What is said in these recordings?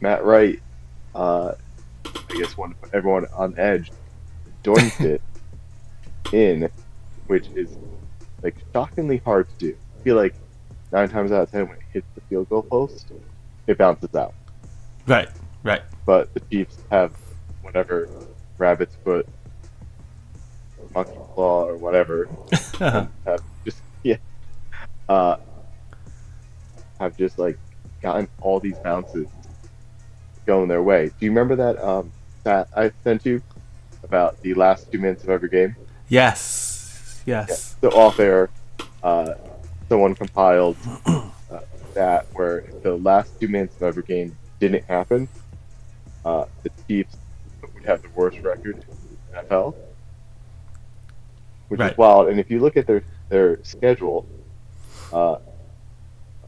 Matt Wright, uh, I guess wanted to put everyone on edge, doinked it in, which is like shockingly hard to do. I feel like 9 times out of 10 when it hits the field goal post, it bounces out. Right, right. But the Chiefs have whatever rabbit's foot, monkey claw, or whatever, and have just uh, have just like gotten all these bounces going their way. Do you remember that I sent you about the last 2 minutes of every game? Yes, Yeah. yes. So off air, uh, someone compiled that where if the last 2 minutes of every game didn't happen, the Chiefs would have the worst record in the NFL, which is Right. wild. And if you look at their schedule, uh,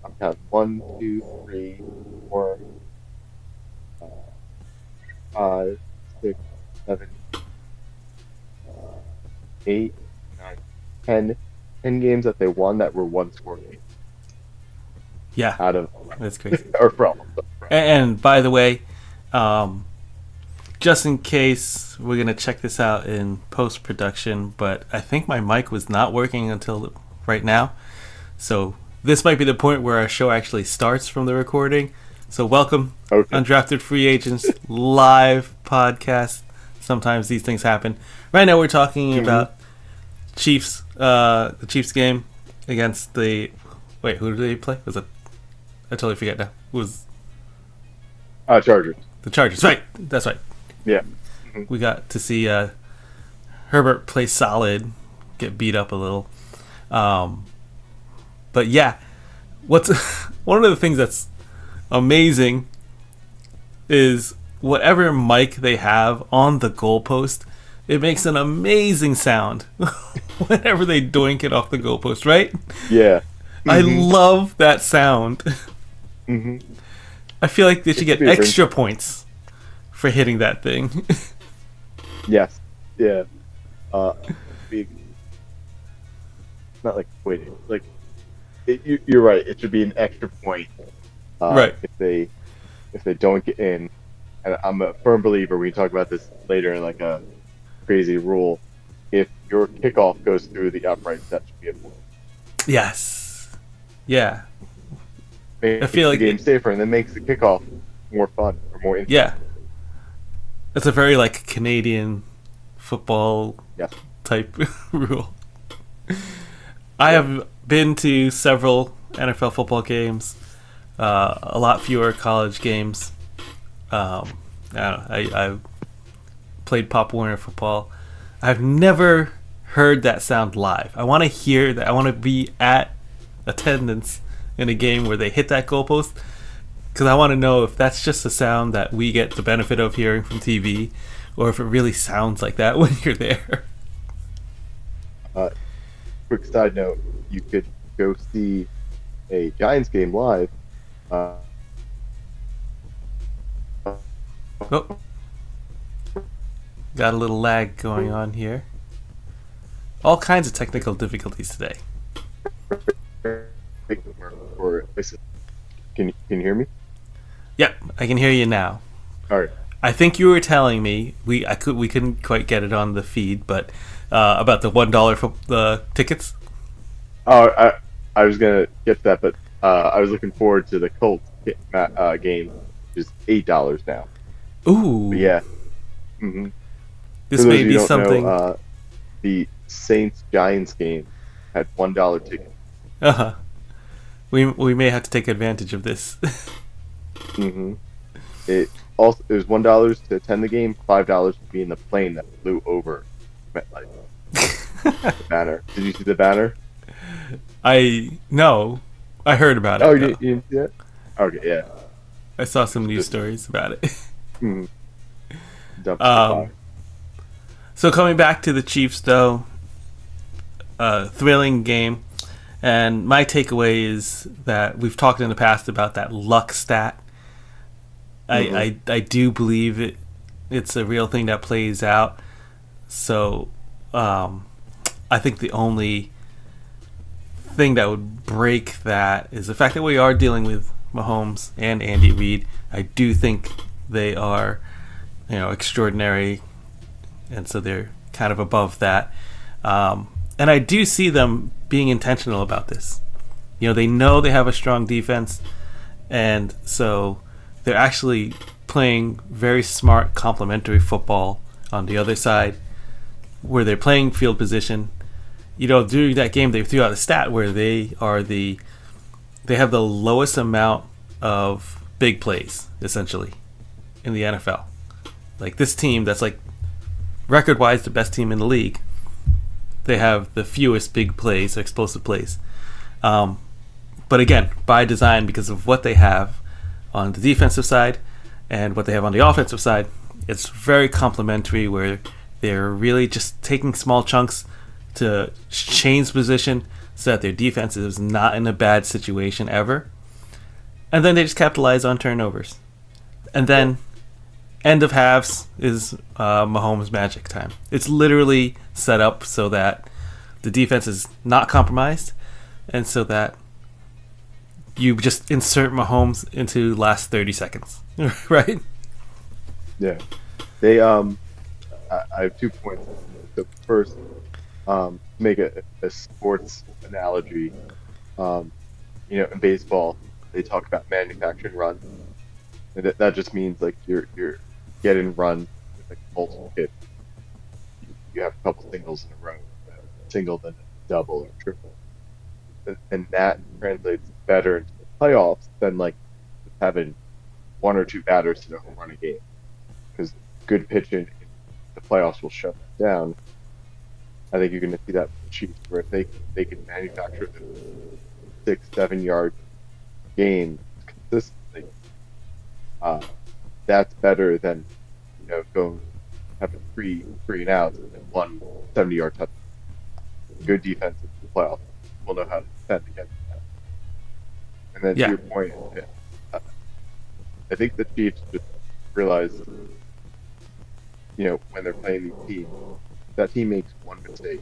I'm counting 1, 2, 3, 4, uh, 5, 6, 7, 8, 9, 10 games that they won that were one score games Yeah, out of that's crazy. or from. And by the way, um, just in case we're gonna check this out in post production, but I think my mic was not working until right now, so this might be the point where our show actually starts from the recording. So welcome, Okay. Undrafted Free Agents live podcast. Sometimes these things happen. Right now we're talking about Chiefs, the Chiefs game against the. Wait, who did they play? Was it? I totally forget now. It was Chargers. the Chargers? Right, that's right. Yeah. We got to see Herbert play solid, get beat up a little. But yeah, what's one of the things that's amazing is whatever mic they have on the goalpost, it makes an amazing sound whenever they doink it off the goalpost, right? Yeah. I love that sound. hmm I feel like they should get be a extra points for hitting that thing. Yes. Yeah. Big. Not like wait, like you're right. It should be an extra point. Right. If they don't get in, and I'm a firm believer. We can talk about this later in like a crazy rule. If your kickoff goes through the uprights, that should be a point. Yes. Yeah. Makes feel the like game it- safer and then makes the kickoff more fun or more interesting. Yeah. That's a very like Canadian football Yes. type rule. I have been to several NFL football games, a lot fewer college games. I don't know, I played Pop Warner football. I've never heard that sound live. I want to hear that. I want to be at attendance in a game where they hit that goalpost, because I want to know if that's just a sound that we get the benefit of hearing from TV, or if it really sounds like that when you're there. Quick side note: you could go see a Giants game live. Oh, got a little lag going on here. All kinds of technical difficulties today. Can you hear me? Yep, I can hear you now. All right. I think you were telling me we couldn't quite get it on the feed, but about the $1 for the tickets. Oh, I was gonna get to that, but I was looking forward to the Colts game, which is $8 now. Ooh, But yeah. hmm this For those may of be you who don't something. know, the Saints Giants game had $1 tickets. Uh-huh. We may have to take advantage of this. hmm It was $1 to attend the game, $5 to be in the plane that flew over MetLife. The banner. Did you see the banner? I heard about it. Oh, though. you didn't see it? Okay, yeah. I saw some news stories about it. Mhm. Dumpster Um, fire. So coming back to the Chiefs, though, thrilling game, and my takeaway is that we've talked in the past about that luck stat. I do believe it's a real thing that plays out. So I think the only thing that would break that is the fact that we are dealing with Mahomes and Andy Reid. I do think they are, extraordinary, and so they're kind of above that. And I do see them being intentional about this. They know they have a strong defense, and so they're actually playing very smart complementary football on the other side, where they're playing field position. During that game, they threw out a stat where they have the lowest amount of big plays, essentially, in the NFL. Like, this team that's like record-wise the best team in the league, they have the fewest big plays, explosive plays. But again, by design, because of what they have on the defensive side and what they have on the offensive side, it's very complementary, where they're really just taking small chunks to change position so that their defense is not in a bad situation ever. And then they just capitalize on turnovers. And then end of halves is Mahomes magic time. It's literally set up so that the defense is not compromised, and so that you just insert Mahomes into last 30 seconds. Right? Yeah. They I have 2 points. The first, make a sports analogy. In baseball, they talk about manufacturing runs, and that just means like you're getting run with like multiple hits. You have a couple singles in a row, a single, then a double or triple, and that translates better into the playoffs than like having one or two batters to home run a game, because good pitching in the playoffs will shut that down. I think you're going to see that with the Chiefs, where if they can manufacture the 6-7 yard games consistently, that's better than going having three and outs and then one 70-yard touchdown. Good defense in the playoffs will know how to defend against that. And then to your point, I think the Chiefs just realized, when they're playing these teams, that team makes one mistake,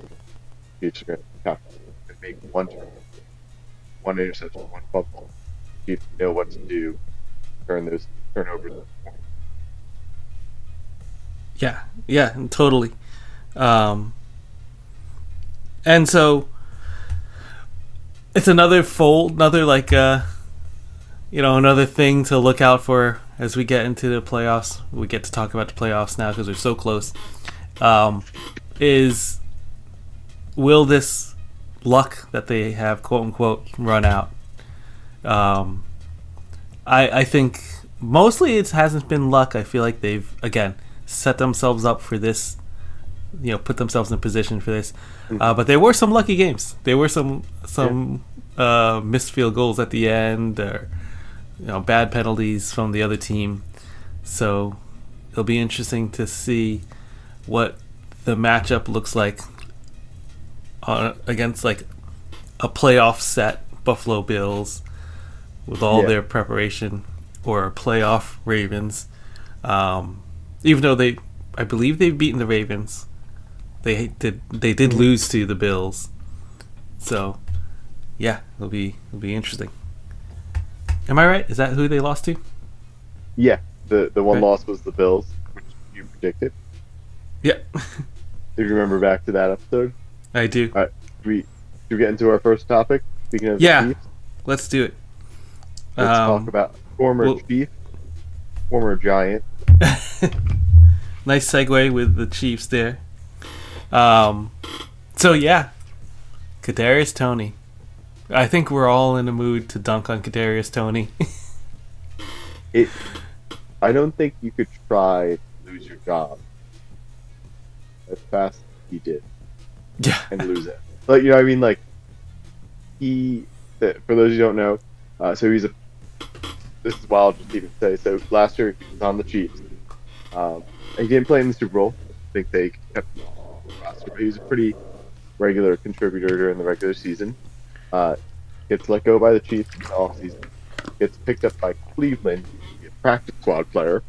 Chiefs are going to make one turn, one interception, one fumble. Chiefs know what to do, turn those turnovers into points. Yeah, totally. And so it's another another thing to look out for as we get into the playoffs. We get to talk about the playoffs now because they're so close. Is will this luck that they have, quote unquote, run out? I think mostly it hasn't been luck. I feel like they've again set themselves up for this, put themselves in position for this. But there were some lucky games. There were some missed field goals at the end, or bad penalties from the other team. So it'll be interesting to see what the matchup looks like against like a playoff set Buffalo Bills with all their preparation, or a playoff Ravens. Even though I believe they've beaten the Ravens, they did lose to the Bills. So yeah, it'll be interesting. Am I right? Is that who they lost to? Yeah, the one loss was the Bills, which you predicted. Yeah. If you remember back to that episode. I do. All right, should we get into our first topic? Speaking of the Chiefs, let's do it. Let's talk about former Chief, former Giant. Nice segue with the Chiefs there. So yeah, Kadarius Toney. I think we're all in the mood to dunk on Kadarius Toney. I don't think you could try to lose your job as fast as he did. Yeah. And lose it. Like, I mean, like, for those who don't know, so this is wild to even say, so last year he was on the Chiefs. He didn't play in the Super Bowl. I think they kept him on the roster, but he was a pretty regular contributor during the regular season. Gets let go by the Chiefs in the offseason. Gets picked up by Cleveland, a practice squad player.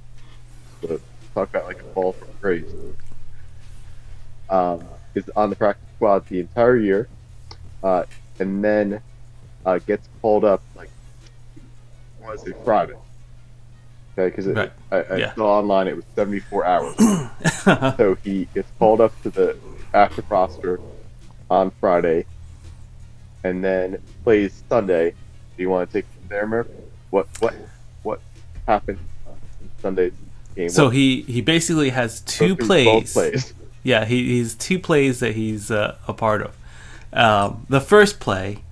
So talk about like a fall from grace. Is on the practice squad the entire year, and then gets called up like want to say Friday. Okay, because Right. I Yeah. saw online it was 74 hours. So he gets called up to the active roster on Friday, and then plays Sunday. Do you want to take it from there, Murph? What happened in Sunday's game? So What he basically has go two through both plays. plays? Yeah, he's two plays that he's a part of. The first play,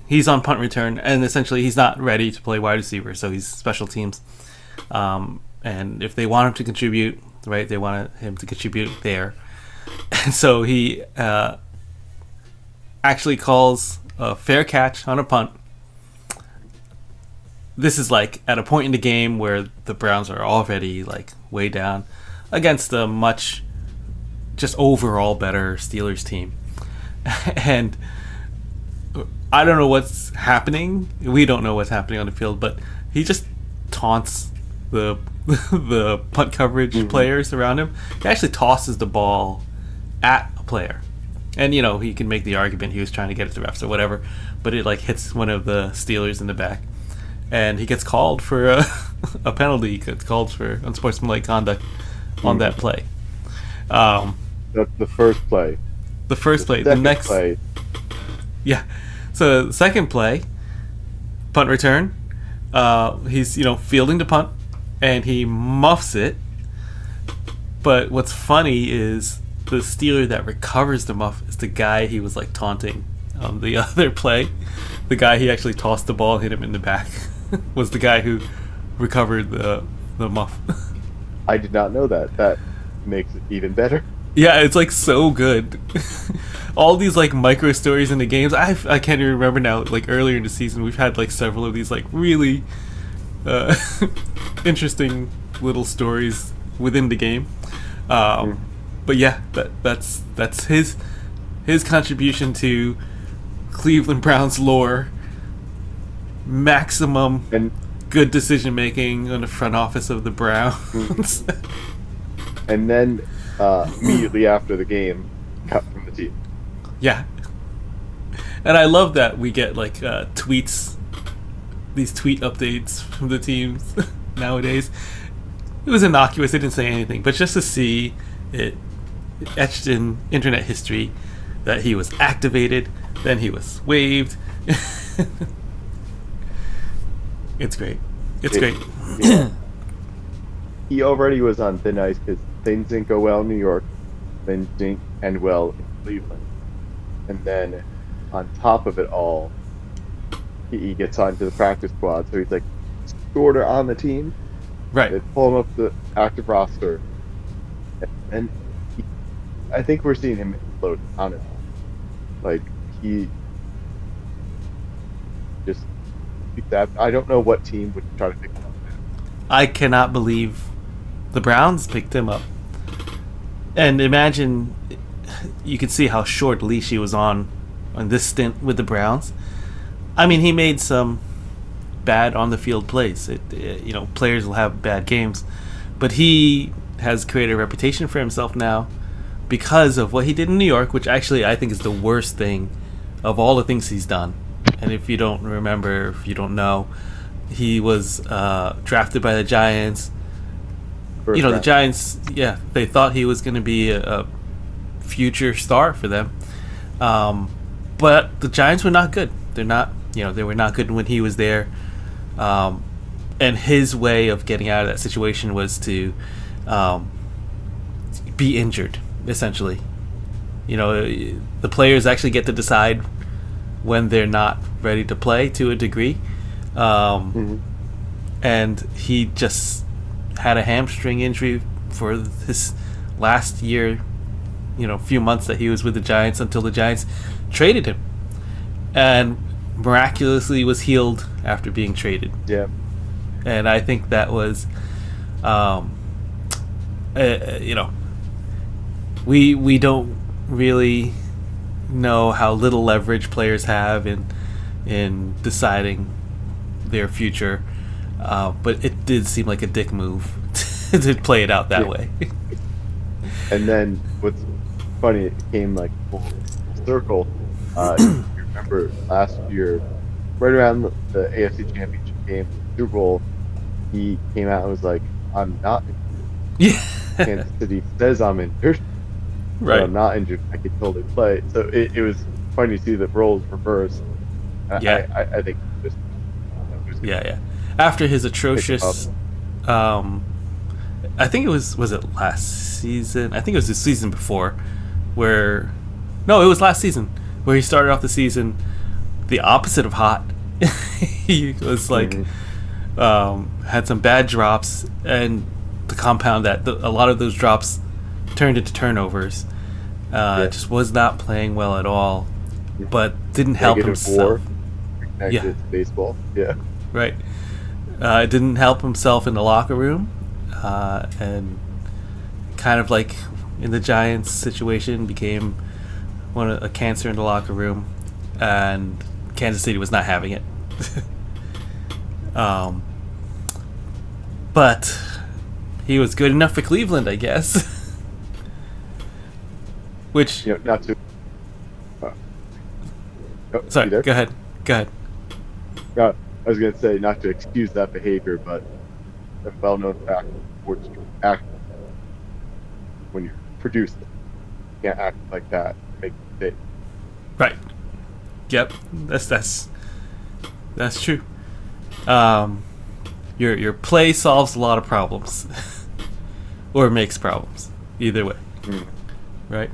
he's on punt return, and essentially he's not ready to play wide receiver, so he's special teams. And if they want him to contribute, right, they want him to contribute there. And so he actually calls a fair catch on a punt. This is like at a point in the game where the Browns are already like way down against a much just overall better Steelers team. And I don't know what's happening. We don't know what's happening on the field, but he just taunts the the punt coverage players around him. He actually tosses the ball at a player. And he can make the argument he was trying to get it to refs or whatever, but it like hits one of the Steelers in the back. And he gets called for a penalty. He gets called for unsportsmanlike conduct on that play. That's the first play. The first play. The Second next play. Yeah. So the second play, punt return. He's fielding the punt, and he muffs it. But what's funny is the Steeler that recovers the muff is the guy he was like taunting on the other play. The guy he actually tossed the ball, hit him in the back, was the guy who recovered the muff. I did not know that. That makes it even better. Yeah, it's like so good. All these like micro stories in the games. I can't even remember now. Like earlier in the season, we've had like several of these like really interesting little stories within the game. But yeah, that's his contribution to Cleveland Browns lore. Maximum And good decision making on the front office of the Browns. and then immediately after the game, cut from the team. Yeah. And I love that we get like tweets, these tweet updates from the teams nowadays. It was innocuous, they didn't say anything, but just to see it etched in internet history that he was activated, then he was waived. It's great. It's great. Yeah. He already was on thin ice because things didn't go well in New York, things didn't end well in Cleveland. And then on top of it all, he gets signed to the practice squad, so he's like sort of on the team. Right. They pull him up the active roster, and I think we're seeing him explode, honestly. Like he just I don't know what team would try to pick him up. I cannot believe the Browns picked him up. And imagine, you could see how short leash he was on this stint with the Browns. I mean, he made some bad on the field plays. Players will have bad games, but he has created a reputation for himself now because of what he did in New York, which actually I think is the worst thing of all the things he's done. And if you don't remember, if you don't know, he was drafted by the Giants. First The round. Giants, they thought he was going to be a future star for them. But the Giants were not good. They were not good when he was there. And his way of getting out of that situation was to be injured, essentially. The players actually get to decide when they're not ready to play to a degree. And he just had a hamstring injury for this last year, few months that he was with the Giants until the Giants traded him, and miraculously was healed after being traded. Yeah. And I think that was, we don't really know how little leverage players have in deciding their future, but it did seem like a dick move to play it out that way. And then what's funny, it came like full circle. You remember last year, right around the AFC Championship game, Super Bowl, he came out and was like, "I'm not injured. Yeah. Kansas City says I'm injured, but Right. I'm not injured. I could totally play." So it was funny to see the roles reversed. Yeah. I think just who's going Yeah. to Yeah. After his pick him up. atrocious, um, I think was it last season? I think it was the season before, where no, it was last season where he started off the season the opposite of hot. He was like Hmm. had some bad drops, and to compound that, a lot of those drops turned into turnovers. Yeah, Just was not playing well at all, but didn't help negative himself. war Yeah, connected to baseball. Yeah, right. It didn't help himself in the locker room, and kind of like in the Giants situation, became a cancer in the locker room, and Kansas City was not having it. um, but he was good enough for Cleveland, I guess. Which, not to. Uh, oh, sorry, you there? go ahead, go ahead. I was going to say not to excuse that behavior, but a well-known fact: sports you act when you're producing. You can't act like that. Make mistakes. Right. Yep. That's true. Your play solves a lot of problems, or makes problems. Either way, Mm. right?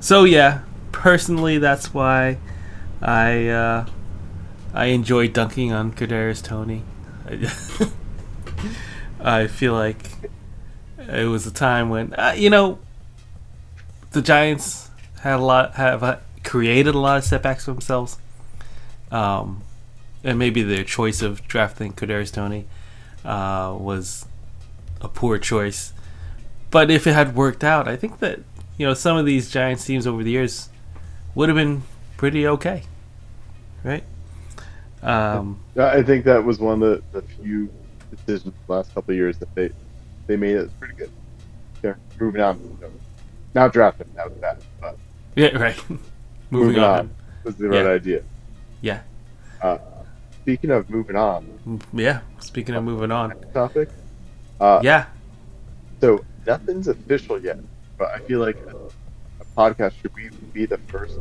So yeah, personally, that's why I I enjoy dunking on Kadarius Toney. I feel like it was a time when the Giants have created a lot of setbacks for themselves, um, and maybe their choice of drafting Kadarius Toney was a poor choice. But if it had worked out, I think that some of these Giants teams over the years would have been pretty okay, right? Um, I think that was one of the few decisions the last couple of years that they made it pretty good. Yeah, moving on. Not drafting, that was bad, but yeah, right. Moving moving on on. was the right Yeah, idea. yeah, Uh, Speaking of moving on, yeah. Speaking of moving on, next topic. Uh, yeah, so nothing's official yet, but I feel like a podcast should we be the first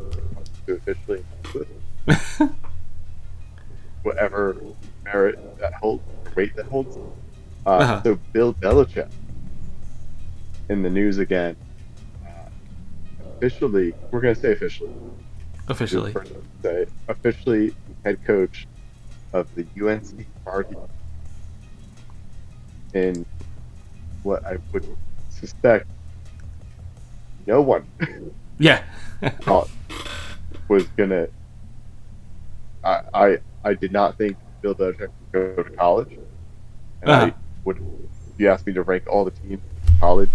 to officially announce this, whatever merit that holds, or weight that holds. uh-huh. So Bill Belichick in the news again. Uh, Officially, we're going to say officially. You're the Officially. first one to say officially head coach of the UNC Tar Heels in what I would suspect no one Yeah. thought was gonna. I did not think Bill Belichick would go to college, and Uh-huh. I would. If you asked me to rank all the teams in college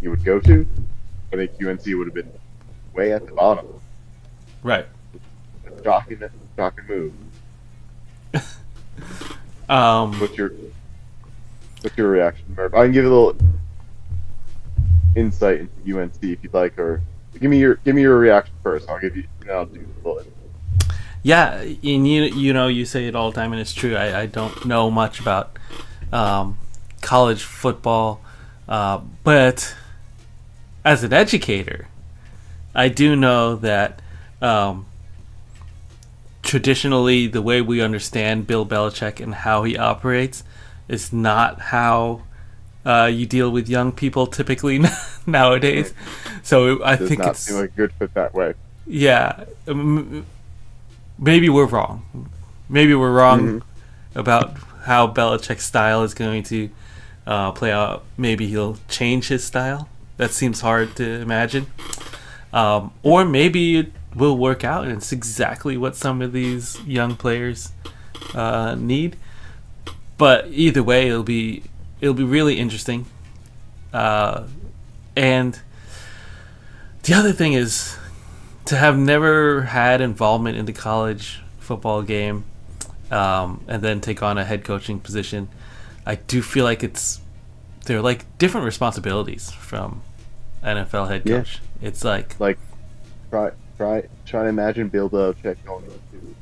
he would go to, I think UNC would have been way at the bottom. Right. A shocking move. Um, What's your What's your reaction, Murph? I can give you a little insight into UNC if you'd like, or give me your reaction first. I'll do a little. yeah, and you say it all the time, and it's true. I don't know much about um, college football, but as an educator, I do know that traditionally the way we understand Bill Belichick and how he operates is not how you deal with young people typically nowadays. So I Does think not it's seem like a good fit that way. yeah. Maybe we're wrong. Maybe we're wrong about how Belichick's style is going to play out. Maybe he'll change his style. That seems hard to imagine. Or maybe it will work out, and it's exactly what some of these young players need. But either way, it'll be really interesting. And the other thing is to have never had involvement in the college football game, and then take on a head coaching position. I do feel like they're like different responsibilities from NFL head Yeah, coach. It's like like try to imagine Bill Belichick going into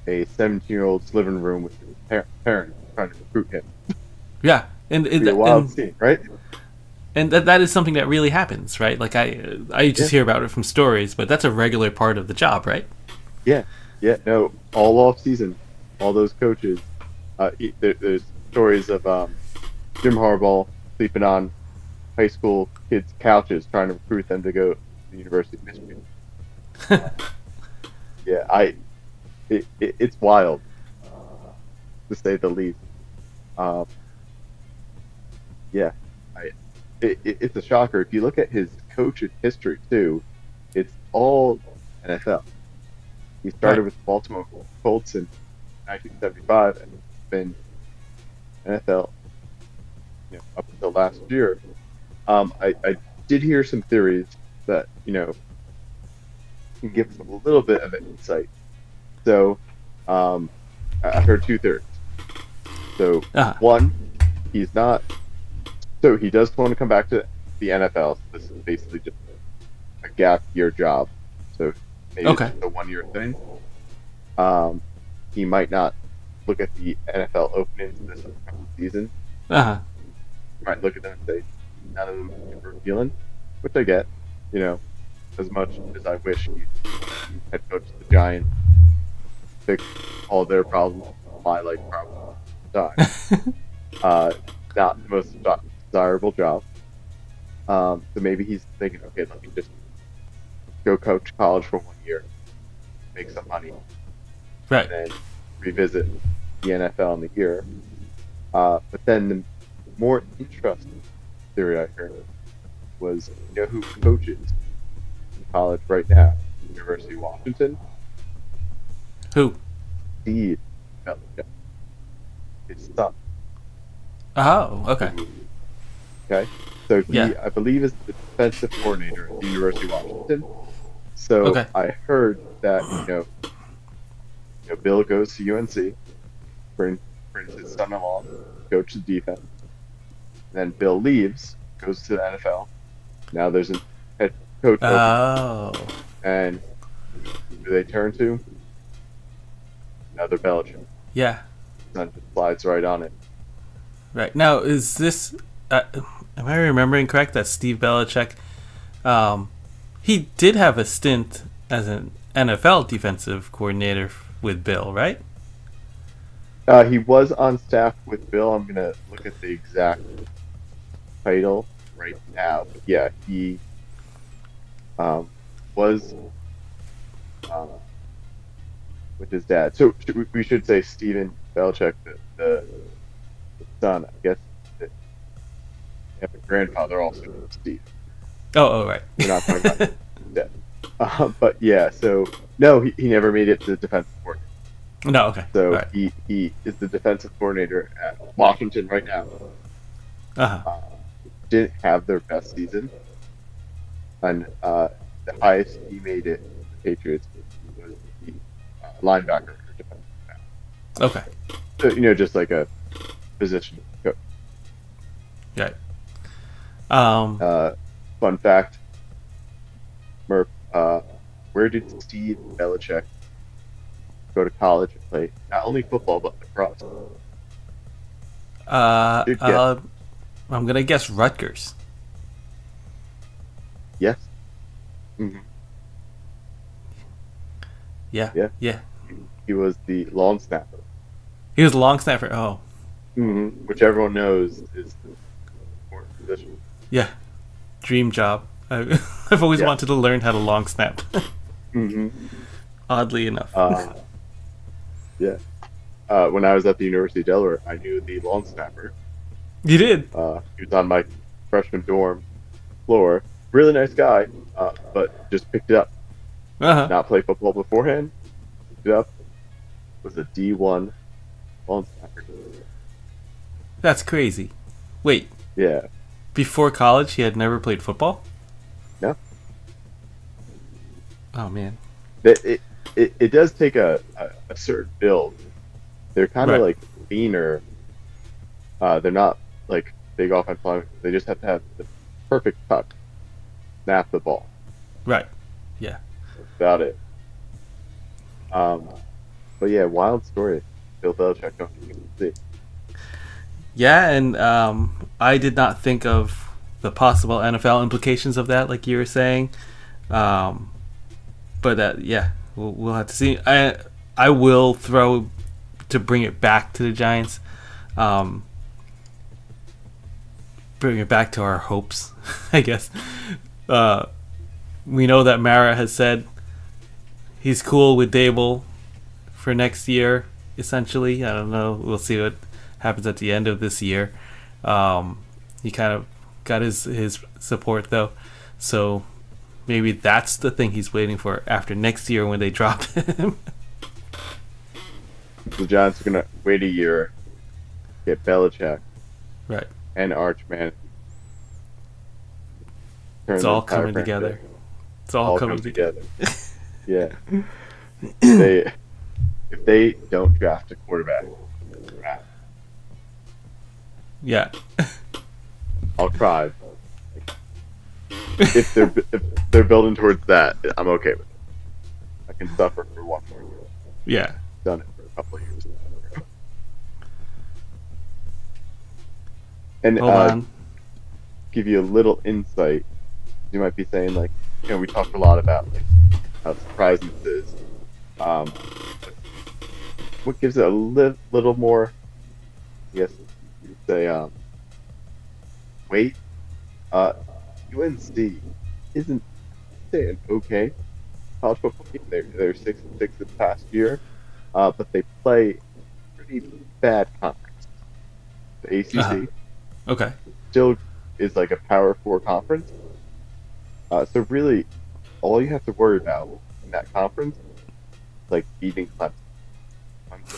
a 17-year-old's living room with his parents trying to recruit him. Yeah, and Be a wild scene, right? that is something that really happens, right? Like I just Yeah, hear about it from stories, but that's a regular part of the job, right? yeah, yeah. No, all off season, all those coaches. There's stories of Jim Harbaugh sleeping on high school kids' couches trying to recruit them to go to the University of Michigan. Uh, yeah, it's wild to say the least. Um, yeah, I it's a shocker. If you look at his coaching history too, it's all NFL. He Right. started with the Baltimore Colts in 1975 and been NFL, up until last year. I did hear some theories that can give us a little bit of insight. So, um, I heard two theories. So, Uh, one, he's not. So he does want to come back to the NFL. So this is basically just a gap year job. So maybe it's okay. just a 1 year thing. Um, he might not look at the NFL openings this upcoming season. Uh, He might look at them and say none of them are super appealing, which I get. You know, as much as I wish he'd head coach the Giants, fix all their problems, my life problems at the time. Uh, Not the most desirable job. So maybe he's thinking, okay, let me just go coach college for 1 year, make some money, right. and then revisit the NFL in the year. But then the more interesting theory I heard was, who coaches in college right now? University of Washington, Who? Steve Belichick, his son. Oh, okay. Who, okay, so Yeah. he, I believe, is the defensive coordinator at the University of Washington. So Okay. I heard that Bill goes to UNC, brings his son-in-law, coach the defense. Then Bill leaves, goes to the NFL. Now there's a head coach opening, Oh. and who do they turn to? Another Belichick. Yeah. Son just slides right on it. Right. Now, is this? Am I remembering correct that Steve Belichick, um, he did have a stint as an NFL defensive coordinator with Bill, right? He was on staff with Bill. I'm gonna look at the exact title right now. But yeah, he was um, with his dad. So we should say Steven Belichick, the son. I guess that they have a grandfather also named Steve. Oh, right. We're not talking about that. But yeah, so no, he never made it to the defensive coordinator. No. Okay. All So right. he is the defensive coordinator at Washington right now. Uh huh. Uh, didn't have their best season, and the highest he made it with the Patriots was the linebacker or defensive back. Okay. So just like a position coach. Right. Um. Uh, Fun fact, Murph, where did Steve Belichick go to college and play not only football but lacrosse? Uh. Good guess. Uh. I'm gonna guess Rutgers. Yes. Hmm. Yeah. Yeah. Yeah. He was the long snapper, He was a long snapper. Oh. which everyone knows is the important position. Yeah. Dream job. I've always Yeah. wanted to learn how to long snap. Hmm. Oddly enough. Yeah. When I was at the University of Delaware, I knew the long snapper. You did. He was on my freshman dorm floor. Really nice guy, but just picked it up. Uh huh. Not play football beforehand. Picked it up. Was a D1 long snapper. That's crazy. Wait. Yeah. Before college, he had never played football. No. Oh man. It does take a certain build. They're kind of Right. like leaner. They're not like big offensive linemen. They just have to have the perfect tuck, snap the ball. Right. Yeah. That's about it. But yeah, wild story. Bill Belichick going to UNC. Yeah, and I did not think of the possible NFL implications of that, like you were saying. Um, but yeah, we'll have to see. I will throw to bring it back to the Giants. Um, bring it back to our hopes, I guess. Uh, we know that Mara has said he's cool with Dable for next year. Essentially, I don't know. We'll see what happens at the end of this year. He kind of got his support though, so maybe that's the thing he's waiting for after next year when they drop him. The Giants are gonna wait a year, get Belichick Right. and Arch Manning, It's turn the all entire coming franchise. together. It's all All coming come together. together. Yeah. They if they don't draft a quarterback, Yeah. I'll cry. If they're building towards that, I'm okay with it. I can suffer for one more year. Yeah. Done it for a couple of years. And Hold on. give you a little insight. You might be saying like, we talked a lot about like how surprising this is. Um, what gives it a little more, I guess you'd say, weight? Uh, UNC isn't say an okay college football team. They're 6-6 this past year, but they play pretty bad conference. The Uh-huh. ACC Okay. still is like a Power Four conference. So really, all you have to worry about in that conference is like beating Clemson,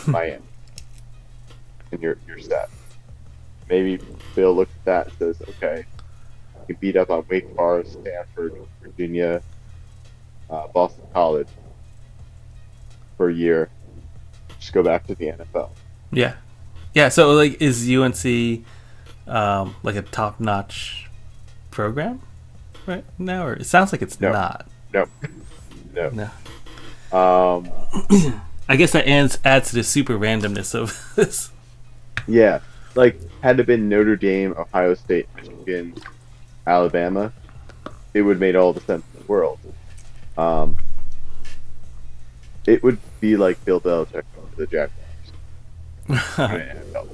Miami, and you're set. Maybe Bill looks at that and says, okay, you can beat up on Wake Forest, Stanford, Virginia, Boston College for a year. Just go back to the NFL. Yeah. Yeah. So like, is UNC like a top notch program right now, or it sounds like it's No, not. no, no. No. Um, I guess that adds to the super randomness of this. yeah, like had it been Notre Dame, Ohio State, Michigan, Alabama, it would have made all the sense in the world. Um, it would be like Bill Belichick going to the Jaguars in the NFL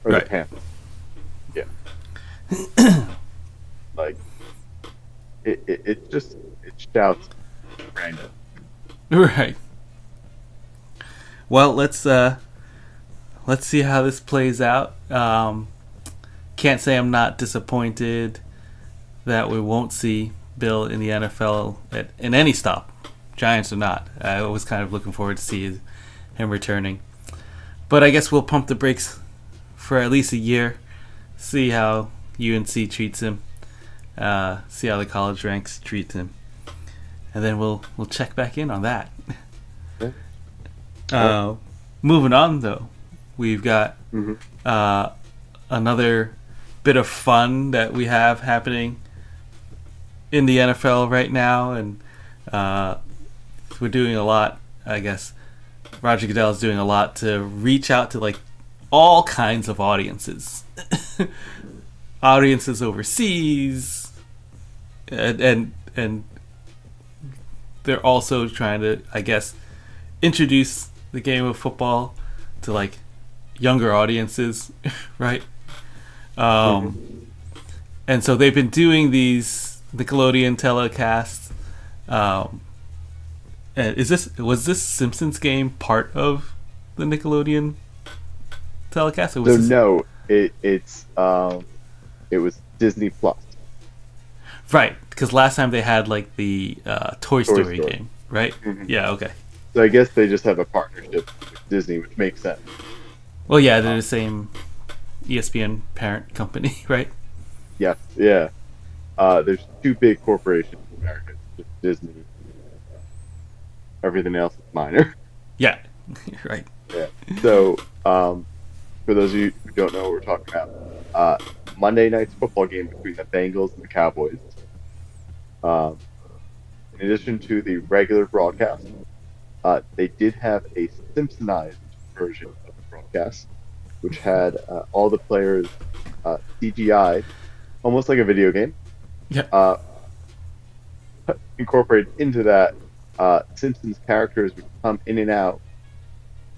or the Right. Panthers. Yeah, like it just it shouts random. Right. Well, let's see how this plays out. Can't say I'm not disappointed that we won't see Bill in the NFL in any stop, Giants or not. I was kind of looking forward to see him returning. But I guess we'll pump the brakes for at least a year, see how UNC treats him, see how the college ranks treats him, and then we'll check back in on that. Yeah. Moving on though, we've got Mm-hmm. another bit of fun that we have happening in the NFL right now, and we're doing a lot. I guess Roger Goodell is doing a lot to reach out to like all kinds of audiences, audiences overseas, and they're also trying to, I guess, introduce the game of football to like younger audiences, right? And so they've been doing these Nickelodeon telecasts. And was this Simpsons game part of the Nickelodeon telecast? Or was So this, no, it was Disney Plus. right? Because last time they had like the Toy Toy Story Story. game, right? Mhm. Yeah. Okay. So I guess they just have a partnership with Disney, which makes sense. Well, yeah, they're the same ESPN parent company, right? Yes, yeah. There's two big corporations in America, just Disney. Everything else is minor. Yeah. Right. Yeah. So, for those of you who don't know what we're talking about, Monday night's football game between the Bengals and the Cowboys. Um, in addition to the regular broadcast, They did have a Simpsonized version of the broadcast, which had all the players CGI'd, almost like a video game, Yeah. uh, incorporated into that. Simpsons characters would come in and out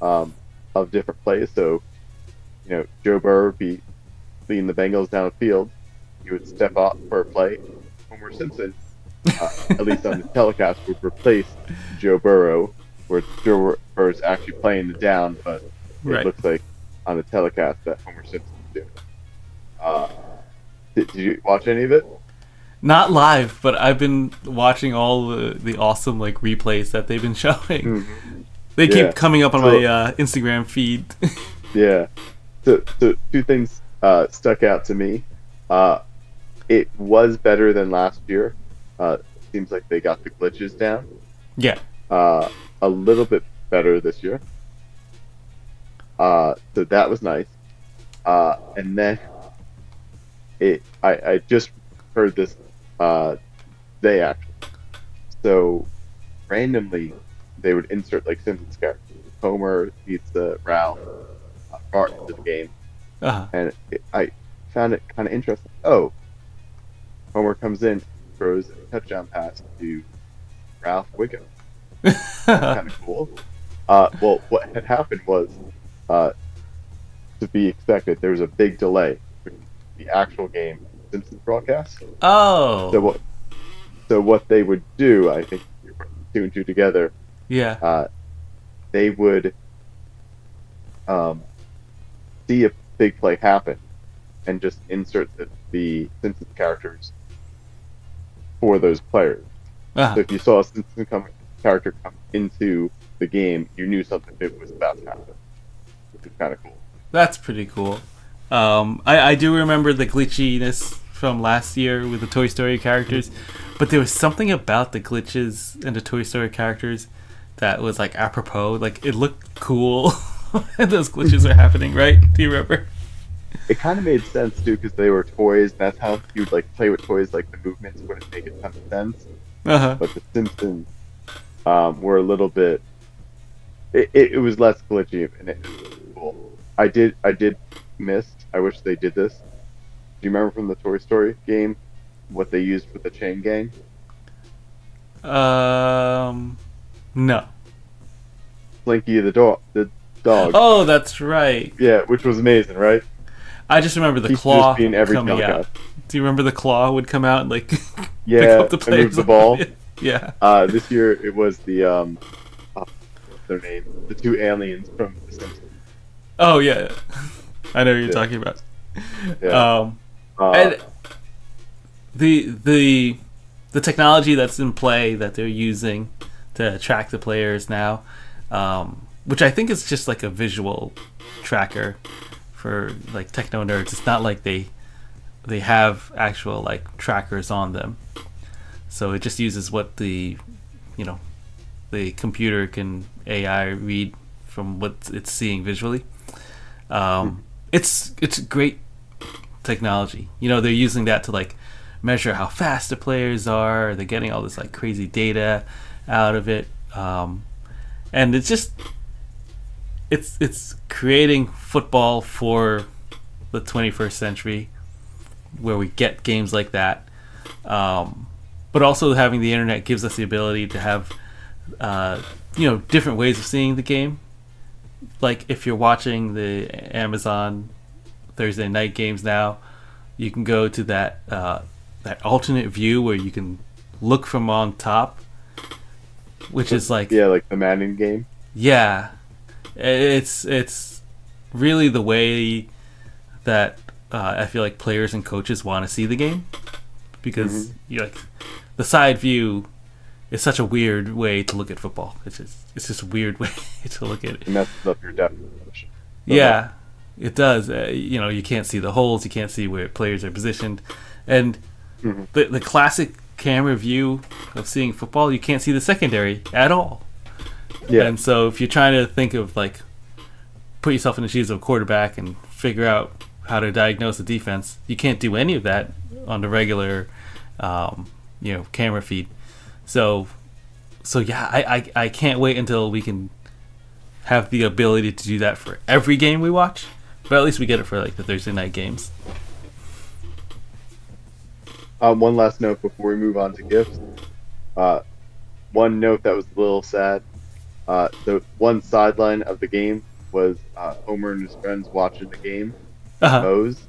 um, of different plays. So, Joe Burrow would be leading the Bengals down the field. He would step up for a play. Homer Simpson, at least on the telecast, would replace Joe Burrow, where Joe Burrow's actually playing the down, but it Right. looks like on the telecast that Homer Simpson's doing it. Uh, did you watch any of it? Not live, but I've been watching all the awesome like replays that they've been showing. Hmm. They Yeah. keep coming up on my So Instagram feed. yeah. So two things stuck out to me. Uh, it was better than last year. Seems like they got the glitches down. Yeah. Uh, a little bit better this year. So that was nice. And then I just heard this today actually. So randomly they would insert like Simpsons characters. Homer meets Ralph, Bart into the game, Uh-huh. and I found it kind of interesting. Oh, Homer comes in, throws a touchdown pass to Ralph Wiggum. That's kind of cool. Well, what had happened was, uh, to be expected, there was a big delay between the actual game and the Simpsons broadcast. So Oh. what they would do, I think, if you put two and two together, Yeah. they would um, see a big play happen and just insert the Simpsons characters for those players. Uh-huh. So if you saw a Simpsons character come into the game, you knew something big was about to happen, which is kind of cool. That's pretty cool. I do remember the glitchiness from last year with the Toy Story characters, but there was something about the glitches and the Toy Story characters that was like apropos. Like it looked cool. And those glitches are happening, right? Do you remember? It kind of made sense too because they were toys. And that's how you would like play with toys. Like the movements wouldn't make a ton of sense. Uh-huh. But the Simpsons were a little bit. It was less glitchy and it was cool. I did miss. I wish they did this. Do you remember from the Toy Story game what they used for the chain gang? No. Slinky the dog. The dog. Oh, that's right. Yeah, which was amazing, right? I just remember the He should claw just be in every coming out. telecast. Do you remember the claw would come out and like pick Yeah, up the and players? move the ball. Yeah. This year it was the what's their name? The two aliens from The Simpsons. Oh yeah. I know what you're Yeah. talking about. Yeah. And the technology that's in play that they're using to track the players now, which I think is just like a visual tracker for like techno nerds. It's not like they have actual like trackers on them. So it just uses what the the computer can AI read from what it's seeing visually. It's great technology. They're using that to like measure how fast the players are. They're getting all this like crazy data out of it, and it's creating football for the 21st century, where we get games like that. But also having the internet gives us the ability to have different ways of seeing the game. Like if you're watching the Amazon Thursday night games now, you can go to that alternate view where you can look from on top, which is like like the Madden game. yeah, it's really the way that I feel like players and coaches want to see the game, because the side view is such a weird way to look at football. It's just a weird way to look at it. It messes up your depth position. Yeah, it does. You can't see the holes. You can't see where players are positioned, and the classic camera view of seeing football, you can't see the secondary at all. Yeah. And so if you're trying to think of like put yourself in the shoes of a quarterback and figure out how to diagnose the defense, you can't do any of that on the regular camera feed. So So yeah, I can't wait until we can have the ability to do that for every game we watch. But at least we get it for like the Thursday night games. One last note before we move on to gifts. Uh, one note that was a little sad. The one sideline of the game was Homer and his friends watching the game with Uh-huh. Mose,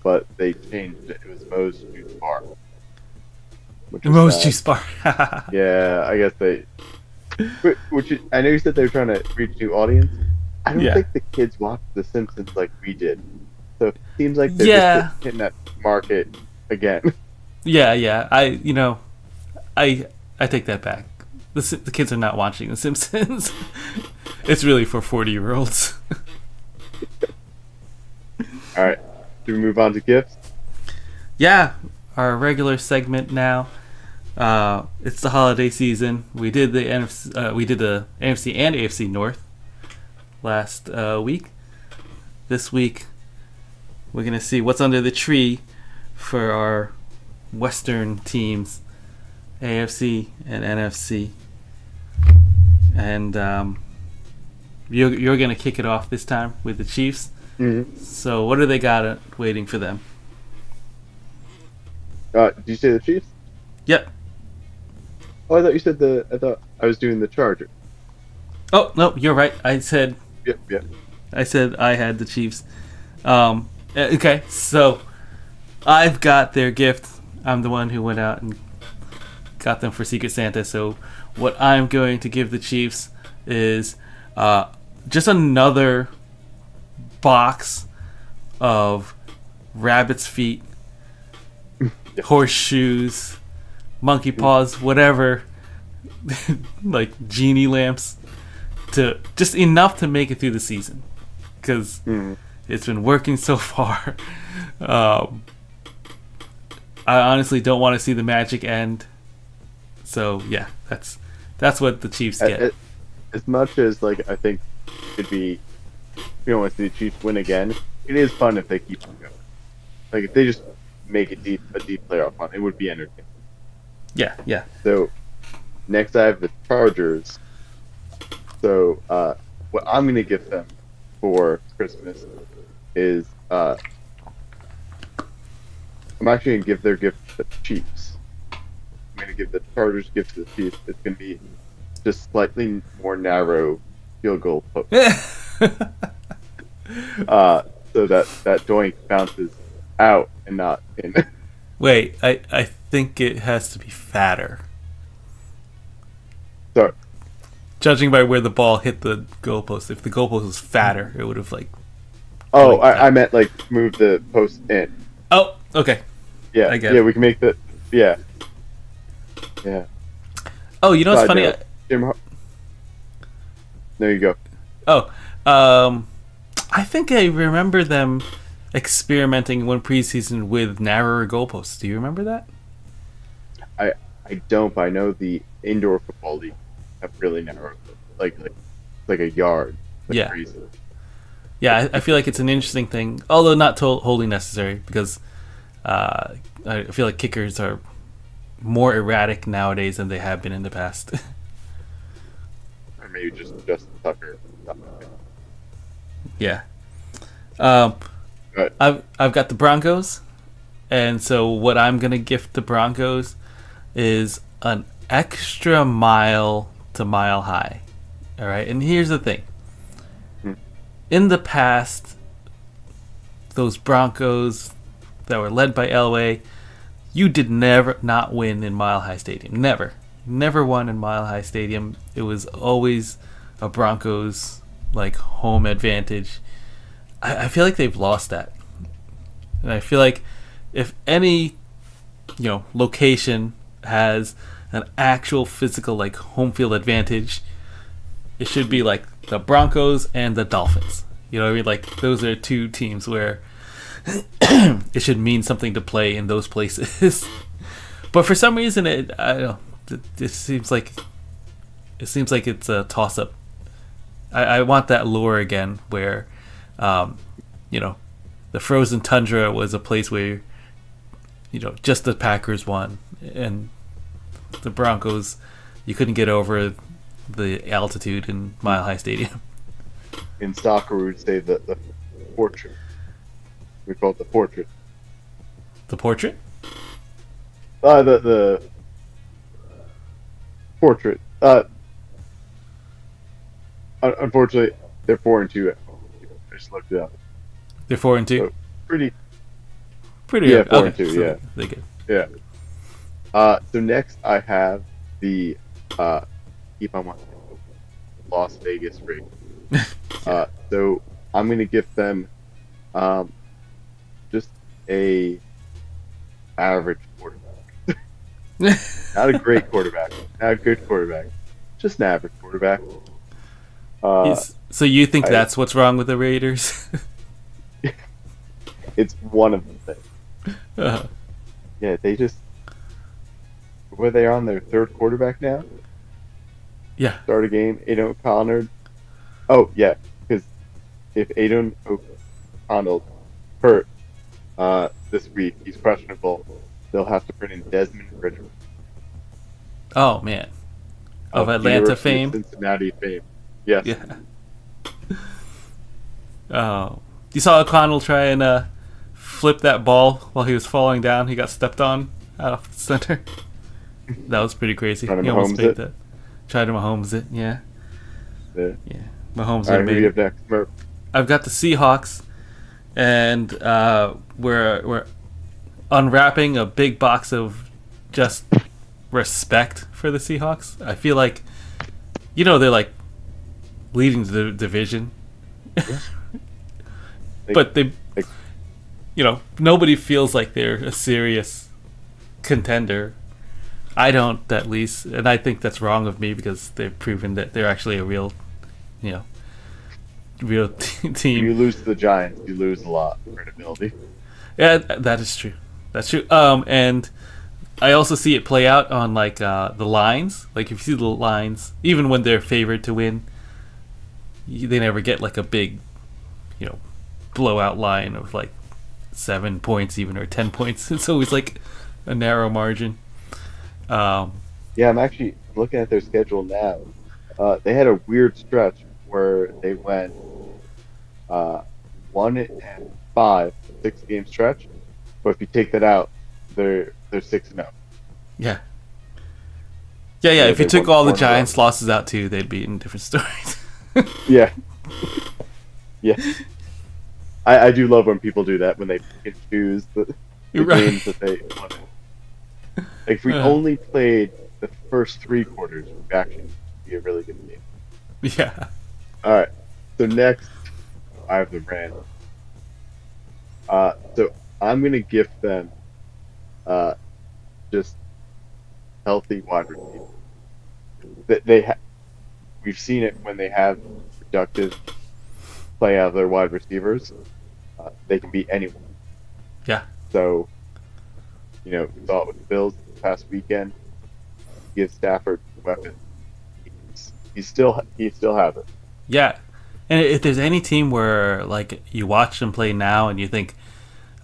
but they changed it. It was Mose Juice Bar, which was Most sad. juice bar. Yeah, I guess they. I know you said they were trying to reach new audience. I don't Yeah. think the kids watch The Simpsons like we did. So it seems like they're just Yeah. hitting that market again. Yeah. I take that back. The kids are not watching The Simpsons. It's really for 40-year-olds. All right, do we move on to gifts? Yeah, our regular segment now. It's the holiday season. We did the NFC and AFC North last week. This week, we're gonna see what's under the tree for our Western teams, AFC and NFC. And you're gonna kick it off this time with the Chiefs. Mm-hmm. So what do they got waiting for them? Did you say the Chiefs? Yep. Oh, I thought you said the. I thought I was doing the Chargers. Oh no, you're right. I said Yep. I had the Chiefs. Okay, so I've got their gift. I'm the one who went out and got them for Secret Santa. So what I'm going to give the Chiefs is just another box of rabbit's feet, horseshoes, monkey paws, whatever, like genie lamps, to just enough to make it through the season, because it's been working so far. I honestly don't want to see the magic end. So yeah, that's what the Chiefs get. As much as like I think it'd be, you don't want to see the Chiefs win again. It is fun if they keep on going. Like if they just make a deep playoff run, it would be entertaining. Yeah. So next I have the Chargers. So what I'm gonna give them for Christmas is I'm actually gonna give their gift to the Chiefs. I'm gonna give the Chargers gift to the Chiefs. It's gonna be just slightly more narrow field goal post. So that doink bounces out and not in. Wait, I think it has to be fatter. Sorry. Judging by where the ball hit the goalpost, if the goalpost was fatter, it would have like. Oh, I meant like move the post in. Oh, okay. Yeah, I get yeah, it. we can make the yeah. Oh, you know what's Side funny? note, there you go. Oh, I think I remember them experimenting one preseason with narrower goalposts. Do you remember that? I don't, but I know the indoor football league have really narrow, like a yard. Like Yeah. crazy. Yeah, I feel like it's an interesting thing, although not wholly necessary, because I feel like kickers are more erratic nowadays than they have been in the past. Or maybe just Justin Tucker. Yeah. Right. I've got the Broncos, and so what I'm gonna gift the Broncos is an extra mile to Mile High. All right, and here's the thing. In the past, those Broncos that were led by Elway, you did never not win in Mile High Stadium. Never won in Mile High Stadium. It was always a Broncos like home advantage. I feel like they've lost that, and I feel like if any location has an actual physical like home field advantage, it should be like the Broncos and the Dolphins. You know what I mean? Like those are two teams where it should mean something to play in those places. But for some reason, I don't know. It seems like it's a toss up. I want that lure again, where the frozen tundra was a place where just the Packers won, and the Broncos you couldn't get over the altitude in Mile High Stadium. In soccer, we would say the portrait. We call it the portrait. The portrait? The portrait. Unfortunately, they're 4-2 at home. I just looked it up. They're 4-2. So pretty. Pretty Yeah, good. four Okay, and two. so Yeah, they good. yeah. So next I have the keep on watching Las Vegas Raiders. So I'm gonna give them um, just a average quarterback. Not a great quarterback, not a good quarterback, just an average quarterback. Uh, So you think I that's what's wrong with the Raiders? it's one of the things. uh, Yeah, they just were they on their third quarterback now? yeah, Start a game, Aiden O'Connor. Oh yeah, because if Aiden O'Connell hurt this week, he's questionable. They'll have to bring in Desmond Ritter oh man, of of Atlanta University of fame. Cincinnati fame. Yes, Yeah. Oh, you saw O'Connell try and flip that ball while he was falling down. He got stepped on out of the center. That was pretty crazy. trying to He almost Mahomes made it. that. Tried to Mahomes it. Yeah, Yeah. yeah. Mahomes would All have right, who do made you it. have next, Murph? I've got the Seahawks, and we're unwrapping a big box of just respect for the Seahawks. I feel like, they're like leading the division, but they, Like, nobody feels like they're a serious contender. I don't, at least, and I think that's wrong of me because they've proven that they're actually a real, you know, real team. you lose to the Giants, you lose a lot of credibility. Yeah, that is true. That's true. And I also see it play out on like the lines. Like if you see the lines, even when they're favored to win, they never get like a big, blowout line of like 7 points even or 10 points. It's always like a narrow margin. Yeah, I'm actually looking at their schedule now. They had a weird stretch where they went 1-5, 6 game stretch. But if you take that out, they're 6-0. Yeah. Yeah. If you They took won all the 4 in a row. Giants' losses out too, they'd be in different stories. Yeah, yeah. I do love when people do that when they pick and choose the You're right. games that they want. Like if we Uh. only played the first 3 quarters, we'd actually be a really good game. Yeah. All right. So next, I have the Rams. So I'm gonna gift them just healthy wide receivers. We've seen it when they have productive play out of their wide receivers. They can beat anyone. Yeah. So, we saw it with the Bills this past weekend. Give Stafford weapons. He still has it. Yeah. And if there's any team where like you watch them play now and you think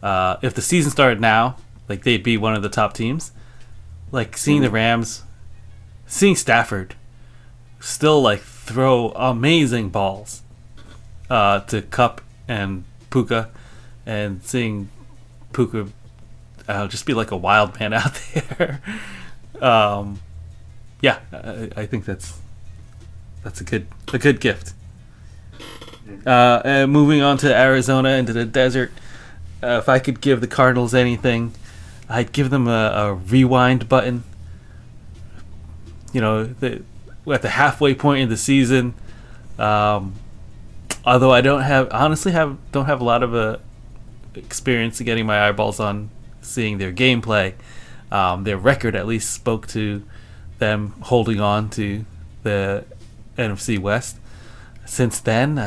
if the season started now, like they'd be one of the top teams. Like seeing the Rams, seeing Stafford still like throw amazing balls to Cup and Puka, and seeing Puka just be like a wild man out there. Yeah, I think that's a good gift. And moving on to Arizona into the desert, if I could give the Cardinals anything, I'd give them a rewind button. We're at the halfway point in the season. Although I don't have a lot of experience in getting my eyeballs on seeing their gameplay. Their record at least spoke to them holding on to the NFC West. Since then,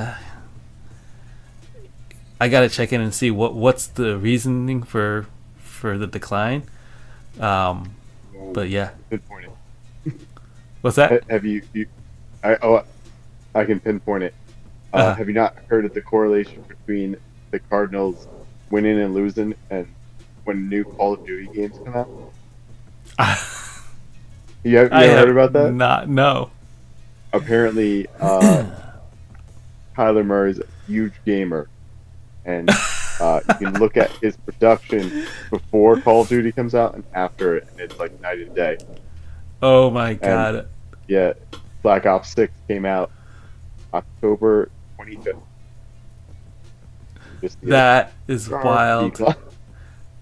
I gotta check in and see what's the reasoning for the decline. But yeah, Good point. what's that? Have I can pinpoint it. Have you not heard of the correlation between the Cardinals winning and losing and when new Call of Duty games come out? You I ever heard have about that? not. No. Apparently, Kyler Murray's a huge gamer, and you can look at his production before Call of Duty comes out and after it, and it's like night and day. Oh my And god. yeah, Black Ops 6 came out October 25th. Just the other That is sharp wild. decline.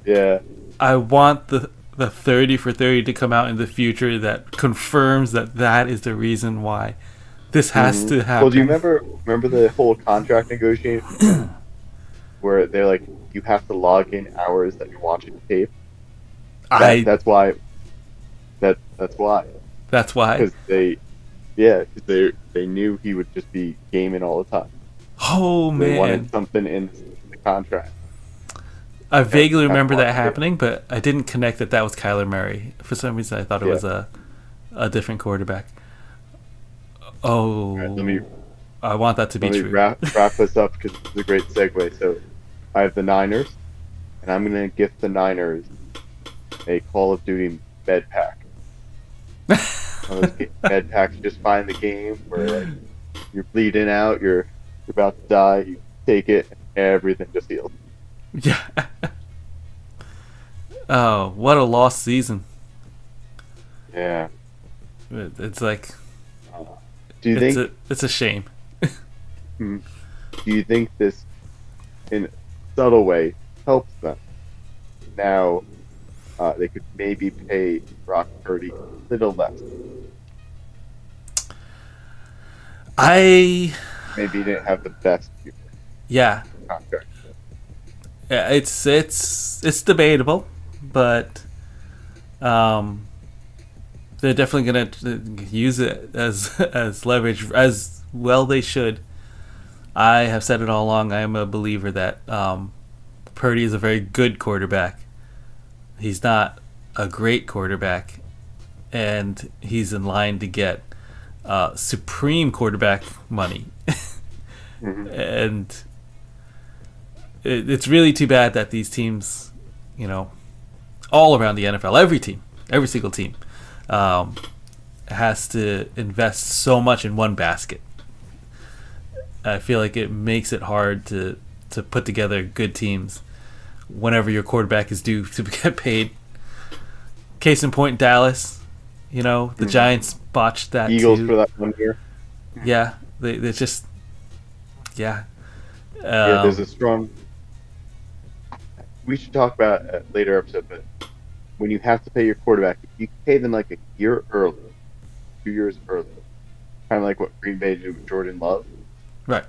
Yeah. I want the 30 for 30 to come out in the future that confirms that that is the reason why this has to Well, do you happen. remember the whole contract negotiation where they're like, you have to log in hours that you're watching tape? That I that's why that's why That's why. because they knew he would just be gaming all the time. Oh They wanted man. something in the contract. I You vaguely have to remember watch that tape. happening, but I didn't connect that that was Kyler Murray. For some reason I thought it Yeah. was a different quarterback. All right, Oh, I want that to be let me true. wrap this up because this is a great segue. So I have the Niners, and I'm gonna gift the Niners a Call of Duty med pack. One of those med packs you just find in the game where like you're bleeding out, you're about to die, you take it, and everything just heals. Yeah. Oh, what a lost season. Yeah. It's like Uh, do you think? it's a shame. hmm, Do you think this, in a subtle way, helps them? Now, they could maybe pay Brock Purdy a little less. I Maybe he didn't have the best Yeah, contract. yeah, it's debatable, but um, they're definitely gonna use it as as leverage as well. They should. I have said it all along. I am a believer that Purdy is a very good quarterback. He's not a great quarterback, and he's in line to get supreme quarterback money. hmm And it's really too bad that these teams, you know, all around the NFL, every team, every single team, um, has to invest so much in one basket. I feel like it makes it hard to put together good teams whenever your quarterback is due to get paid. Case in point, Dallas. You know, the hmm Giants botched that Eagles too. for that 1 year. Yeah, they just yeah. Yeah, there's a Um, strong. We should talk about it later episode, but when you have to pay your quarterback, if you pay them like a year early, 2 years early, kind of like what Green Bay did with Jordan Love, right.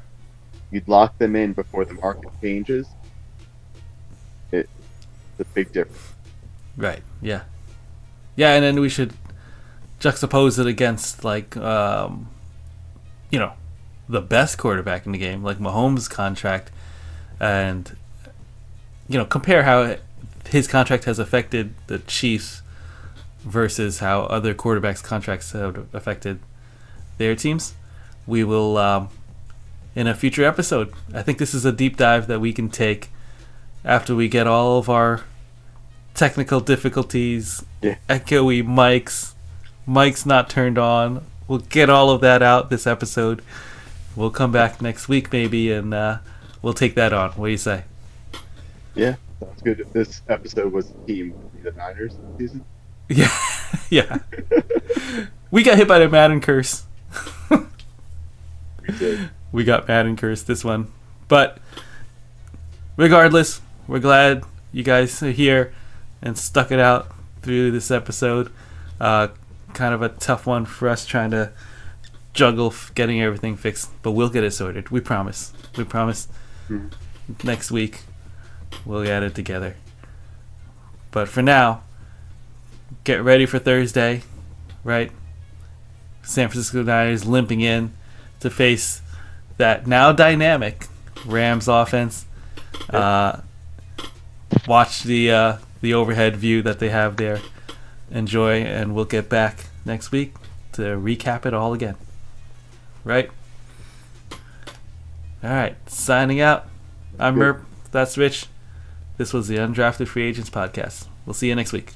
you'd lock them in before the market changes. It's a big difference. Right. Yeah. Yeah, and then we should juxtapose it against like you know, the best quarterback in the game, like Mahomes' contract, and you know, compare how his contract has affected the Chiefs versus how other quarterbacks' contracts have affected their teams. We will in a future episode. I think this is a deep dive that we can take after we get all of our technical difficulties, Yeah. echoey mics not turned on. We'll get all of that out this episode. We'll come back next week maybe, and we'll take that on. What do you say? Yeah, sounds good. If this episode was a team, would it be the Niners this season? Yeah, yeah. We got hit by the Madden curse. We did. We got Madden curse this one, but regardless, we're glad you guys are here and stuck it out through this episode. Kind of a tough one for us trying to juggle getting everything fixed, but we'll get it sorted. We promise. We promise. Mhm. Next week we'll get it together. But for now, get ready for Thursday, right? San Francisco Niners limping in to face that now dynamic Rams offense. Watch the overhead view that they have there. Enjoy, and we'll get back next week to recap it all again. Right? All right. Signing out. I'm Good. Merp. That's Rich. This was the Undrafted Free Agents podcast. We'll see you next week.